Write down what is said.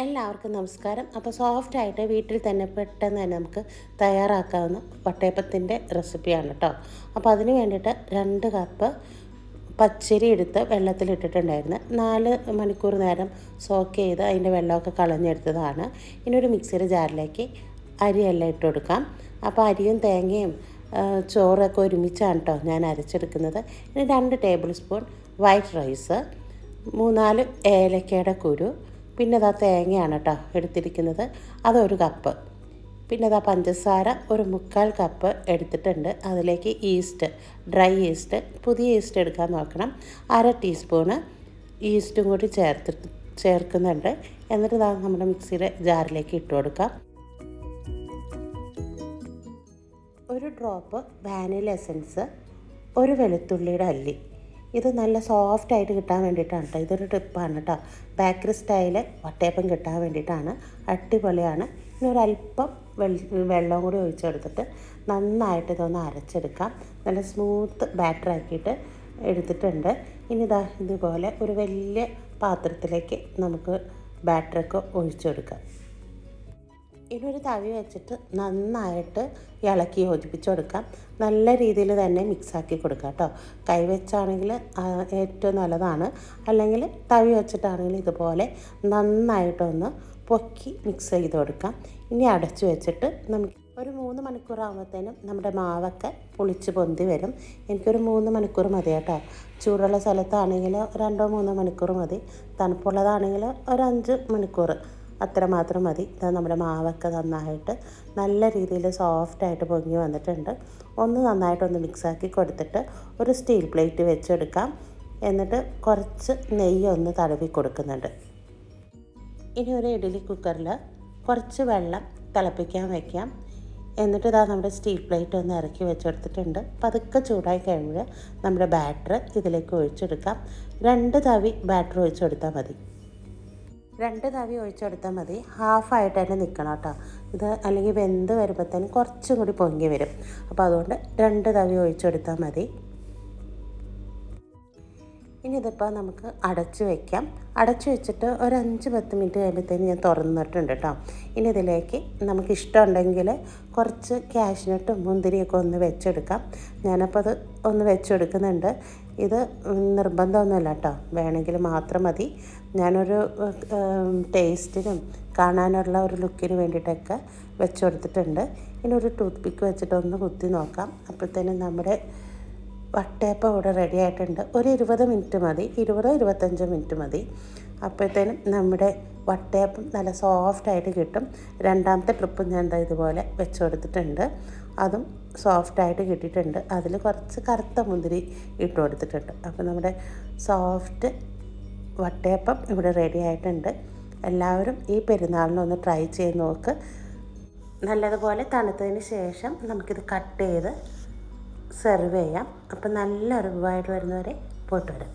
എല്ലാവർക്കും നമസ്കാരം. അപ്പോൾ സോഫ്റ്റായിട്ട് വീട്ടിൽ തന്നെ പെട്ടെന്ന് തന്നെ നമുക്ക് തയ്യാറാക്കാവുന്ന വട്ടയപ്പത്തിൻ്റെ റെസിപ്പിയാണ് കേട്ടോ. അപ്പോൾ അതിന് വേണ്ടിയിട്ട് 2 കപ്പ് പച്ചരി എടുത്ത് വെള്ളത്തിലിട്ടിട്ടുണ്ടായിരുന്നു. 4 മണിക്കൂർ നേരം സോക്ക് ചെയ്ത് അതിൻ്റെ വെള്ളമൊക്കെ കളഞ്ഞെടുത്തതാണ്. ഇനി ഒരു മിക്സിയുടെ ജാറിലേക്ക് അരിയെല്ലാം ഇട്ട് കൊടുക്കാം. അപ്പോൾ അരിയും തേങ്ങയും ചോറൊക്കെ ഒരുമിച്ചാണ് കേട്ടോ ഞാൻ അരച്ചെടുക്കുന്നത്. ഇനി 2 ടേബിൾ സ്പൂൺ വൈറ്റ് റൈസ്, 3-4 ഏലക്കയുടെ കുരു, പിന്നെ തേങ്ങയാണ് കേട്ടോ എടുത്തിരിക്കുന്നത്, അതൊരു കപ്പ്. പിന്നെ പഞ്ചസാര ഒരു 3/4 കപ്പ് എടുത്തിട്ടുണ്ട്. അതിലേക്ക് ഈസ്റ്റ്, ഡ്രൈ ഈസ്റ്റ്, പുതിയ ഈസ്റ്റ് എടുക്കാൻ നോക്കണം. 1/2 ടീസ്പൂണ് ഈസ്റ്റും കൂടി ചേർക്കുന്നുണ്ട്. എന്നിട്ട് നമ്മുടെ മിക്സിയുടെ ജാറിലേക്ക് ഇട്ട് കൊടുക്കാം. ഒരു ഡ്രോപ്പ് വാനില എസൻസ്, ഒരു വെളുത്തുള്ളിയുടെ അല്ലി. ഇത് നല്ല സോഫ്റ്റായിട്ട് കിട്ടാൻ വേണ്ടിയിട്ടാണ് കേട്ടോ. ഇതൊരു ടിപ്പാണ് കേട്ടോ. ബേക്കറി സ്റ്റൈല് വട്ടയപ്പം കിട്ടാൻ വേണ്ടിയിട്ടാണ്. അടിപൊളിയാണ്. ഇനി ഒരല്പം വെള്ളവും കൂടി ഒഴിച്ചെടുത്തിട്ട് നന്നായിട്ട് ഇതൊന്ന് അരച്ചെടുക്കാം. നല്ല സ്മൂത്ത് ബാറ്ററാക്കിയിട്ട് എടുത്തിട്ടുണ്ട്. ഇനി ഇതുപോലെ ഒരു വലിയ പാത്രത്തിലേക്ക് നമുക്ക് ബാറ്ററൊക്കെ ഒഴിച്ചെടുക്കാം. ഇനി ഒരു തവി വെച്ചിട്ട് നന്നായിട്ട് ഇളക്കി യോജിപ്പിച്ച് കൊടുക്കാം. നല്ല രീതിയിൽ തന്നെ മിക്സാക്കി കൊടുക്കാം കേട്ടോ. കൈ വെച്ചാണെങ്കിൽ ഏറ്റവും നല്ലതാണ്, അല്ലെങ്കിൽ തവി വെച്ചിട്ടാണെങ്കിൽ ഇതുപോലെ നന്നായിട്ടൊന്ന് പൊക്കി മിക്സ് ചെയ്ത് കൊടുക്കാം. ഇനി അടച്ചു വെച്ചിട്ട് നമുക്ക് ഒരു 3 മണിക്കൂറാകുമ്പോഴത്തേനും നമ്മുടെ മാവൊക്കെ പുളിച്ച് പൊന്തി വരും. എനിക്കൊരു 3 മണിക്കൂർ മതി കേട്ടോ. ചൂടുള്ള സ്ഥലത്താണെങ്കിൽ 2-3 മണിക്കൂർ മതി. തണുപ്പുള്ളതാണെങ്കിൽ ഒരു 5 മണിക്കൂർ അത്ര മാത്രം മതി. നമ്മുടെ മാവൊക്കെ നന്നായിട്ട് നല്ല രീതിയിൽ സോഫ്റ്റായിട്ട് പൊങ്ങി വന്നിട്ടുണ്ട്. നന്നായിട്ടൊന്ന് മിക്സാക്കി കൊടുത്തിട്ട് ഒരു സ്റ്റീൽ പ്ലേറ്റ് വെച്ചെടുക്കാം. എന്നിട്ട് കുറച്ച് നെയ്യൊന്ന് തടവി കൊടുക്കുന്നുണ്ട്. ഇനി ഒരു ഇഡ്ഡലി കുക്കറിൽ കുറച്ച് വെള്ളം തിളപ്പിക്കാൻ വയ്ക്കാം. എന്നിട്ട് നമ്മുടെ സ്റ്റീൽ പ്ലേറ്റ് ഒന്ന് ഇറക്കി വെച്ചെടുത്തിട്ടുണ്ട്. പതുക്കെ ചൂടായി കഴിയുമ്പോൾ നമ്മുടെ ബാറ്റർ ഇതിലേക്ക് ഒഴിച്ചെടുക്കാം. 2 തവി ബാറ്റർ ഒഴിച്ചെടുത്താൽ മതി. 2 തവി ഒഴിച്ചെടുത്താൽ മതി. ഹാഫായിട്ട് തന്നെ നിൽക്കണം കേട്ടോ. ഇത് അല്ലെങ്കിൽ വെന്ത് വരുമ്പോഴത്തേനും കുറച്ചും കൂടി പൊങ്ങി വരും. അപ്പോൾ അതുകൊണ്ട് 2 തവി ഒഴിച്ചെടുത്താൽ മതി. ഇനി ഇതിപ്പോൾ നമുക്ക് അടച്ച് വയ്ക്കാം. അടച്ച് വെച്ചിട്ട് ഒരു 5-10 മിനിറ്റ് കഴിയുമ്പോഴത്തേനും ഞാൻ തുറന്നിട്ടുണ്ട് കേട്ടോ. ഇനി ഇതിലേക്ക് നമുക്ക് ഇഷ്ടമുണ്ടെങ്കിൽ കുറച്ച് കാഷ്നട്ടും മുന്തിരിയൊക്കെ ഒന്ന് വെച്ചെടുക്കാം. ഞാനപ്പോൾ അത് ഒന്ന് വെച്ചെടുക്കുന്നുണ്ട്. ഇത് നിർബന്ധമൊന്നുമല്ല കേട്ടോ, വേണമെങ്കിൽ മാത്രം മതി. ഞാനൊരു ടേസ്റ്റിനും കാണാനുള്ള ഒരു ലുക്കിന് വേണ്ടിയിട്ടൊക്കെ വെച്ച് കൊടുത്തിട്ടുണ്ട്. ഇനി ഒരു ടൂത്ത് പിക്ക് വെച്ചിട്ട് ഒന്ന് കുത്തി നോക്കാം. അപ്പോഴത്തേനും നമ്മുടെ വട്ടയപ്പം ഇവിടെ റെഡി ആയിട്ടുണ്ട്. ഒരു 20 മിനിറ്റ് മതി, 20-25 മിനിറ്റ് മതി. അപ്പോഴത്തേനും നമ്മുടെ വട്ടയപ്പം നല്ല സോഫ്റ്റായിട്ട് കിട്ടും. 2ാമത്തെ ട്രിപ്പ് ഞാൻ ഇതുപോലെ വെച്ച് കൊടുത്തിട്ടുണ്ട്. അതും സോഫ്റ്റായിട്ട് കിട്ടിയിട്ടുണ്ട്. അതിൽ കുറച്ച് കറുത്ത മുന്തിരി ഇട്ട് കൊടുത്തിട്ടുണ്ട്. അപ്പോൾ നമ്മുടെ സോഫ്റ്റ് വട്ടയപ്പം ഇവിടെ റെഡി ആയിട്ടുണ്ട്. എല്ലാവരും ഈ പെരുന്നാളിനൊന്ന് ട്രൈ ചെയ്ത് നോക്ക്. നല്ലതുപോലെ തണുത്തതിന് ശേഷം നമുക്കിത് കട്ട് ചെയ്ത് സെർവ് ചെയ്യാം. അപ്പോൾ നല്ല അറിവായിട്ട് വരുന്നവരെ പോയിട്ട് വരാം.